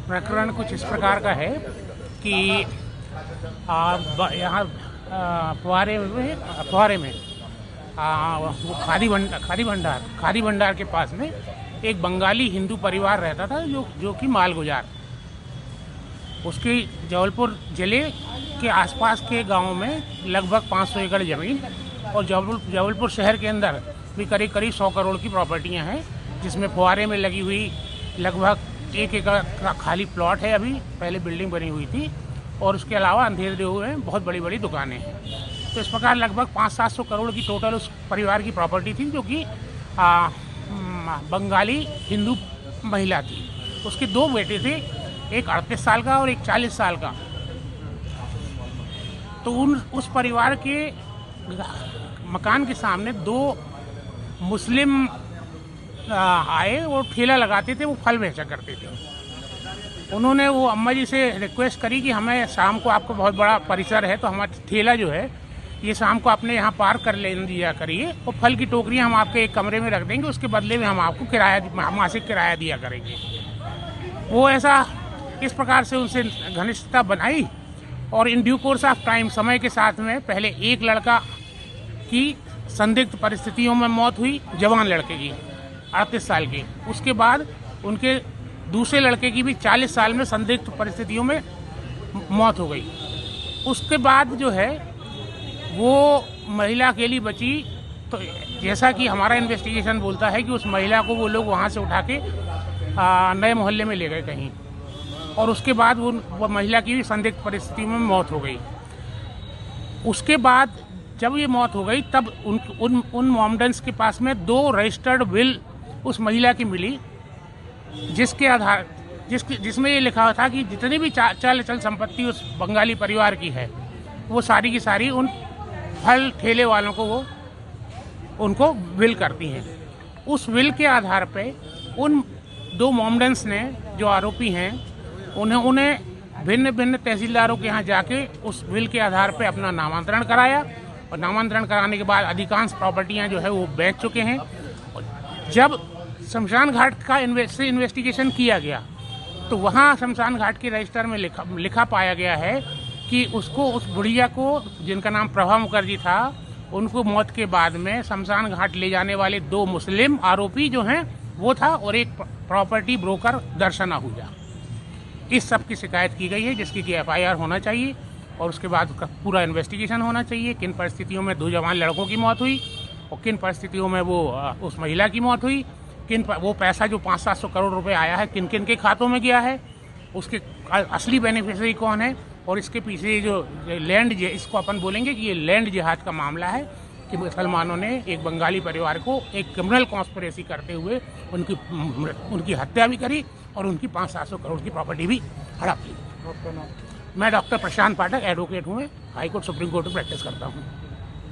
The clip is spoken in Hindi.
प्रकरण कुछ इस प्रकार का है कि यहाँ फुहारे में वो खादी भंडार के पास में एक बंगाली हिंदू परिवार रहता था जो कि मालगुजार। उसके जबलपुर जिले के आसपास के गांव में लगभग 500 एकड़ ज़मीन और जबलपुर शहर के अंदर भी करीब 100 करोड़ की प्रॉपर्टियां हैं, जिसमें फुहारे में लगी हुई लगभग 1 एकड़ का खाली प्लॉट है। अभी पहले बिल्डिंग बनी हुई थी और उसके अलावा अंधेर देव में बहुत बड़ी बड़ी दुकानें हैं। तो इस प्रकार लगभग 500-700 करोड़ की टोटल उस परिवार की प्रॉपर्टी थी, जो कि बंगाली हिंदू महिला थी। उसके 2 बेटे थे, एक 38 साल का और एक 40 साल का। तो उस परिवार के मकान के सामने 2 मुस्लिम आए और ठेला लगाते थे, वो फल बेचा करते थे। उन्होंने वो अम्मा जी से रिक्वेस्ट करी कि हमें शाम को, आपको बहुत बड़ा परिसर है तो हमारा ठेला जो है ये शाम को अपने यहाँ पार्क कर ले दिया करिए और फल की टोकरियाँ हम आपके एक कमरे में रख देंगे, उसके बदले में हम आपको मासिक किराया दिया करेंगे। वो ऐसा इस प्रकार से उनसे घनिष्ठता बनाई और in due course of time, समय के साथ में पहले एक लड़का की संदिग्ध परिस्थितियों में मौत हुई, जवान लड़के की 38 साल की। उसके बाद उनके दूसरे लड़के की भी 40 साल में संदिग्ध परिस्थितियों में मौत हो गई। उसके बाद जो है वो महिला अकेली बची। तो जैसा कि हमारा इन्वेस्टिगेशन बोलता है कि उस महिला को वो लोग वहाँ से उठा के नए मोहल्ले में ले गए कहीं, और उसके बाद वो महिला की भी संदिग्ध परिस्थिति में मौत हो गई। उसके बाद जब ये मौत हो गई तब उन मॉमडेंस के पास में 2 रजिस्टर्ड विल उस महिला की मिली, जिसके आधार जिसमें ये लिखा था कि जितनी भी चल संपत्ति उस बंगाली परिवार की है वो सारी की सारी उन फल ठेले वालों को वो उनको विल करती हैं। उस विल के आधार पे उन 2 मॉमडेंस ने, जो आरोपी हैं, उन्हें भिन्न भिन्न तहसीलदारों के यहाँ जाके उस विल के आधार पे अपना नामांतरण कराया और नामांतरण कराने के बाद अधिकांश प्रॉपर्टियां जो है वो बेच चुके हैं। जब शमशान घाट का इन्वेस्टिगेशन किया गया तो वहाँ शमशान घाट के रजिस्टर में लिखा पाया गया है कि उस बुढ़िया को, जिनका नाम प्रभा मुखर्जी था, उनको मौत के बाद में शमशान घाट ले जाने वाले 2 मुस्लिम आरोपी जो हैं वो था और एक प्रॉपर्टी ब्रोकर दर्शन आहूजा। इस सब की शिकायत की गई है, जिसकी कि FIR होना चाहिए और उसके बाद पूरा इन्वेस्टिगेशन होना चाहिए। किन परिस्थितियों में 2 जवान लड़कों की मौत हुई और किन परिस्थितियों में वो उस महिला की मौत हुई, वो पैसा जो 500-700 करोड़ रुपए आया है किन किन के खातों में गया है, उसके असली बेनिफिशियरी कौन है, और इसके पीछे जो लैंड, इसको अपन बोलेंगे कि ये लैंड जिहाद का मामला है कि मुसलमानों ने एक बंगाली परिवार को एक क्रिमिनल कॉन्स्पिरेसी करते हुए उनकी हत्या भी करी और उनकी 500-700 करोड़ की प्रॉपर्टी भी हड़प ली। मैं डॉक्टर प्रशांत पाठक, एडवोकेट हूँ, हाई कोर्ट सुप्रीम कोर्ट में प्रैक्टिस करता हूँ।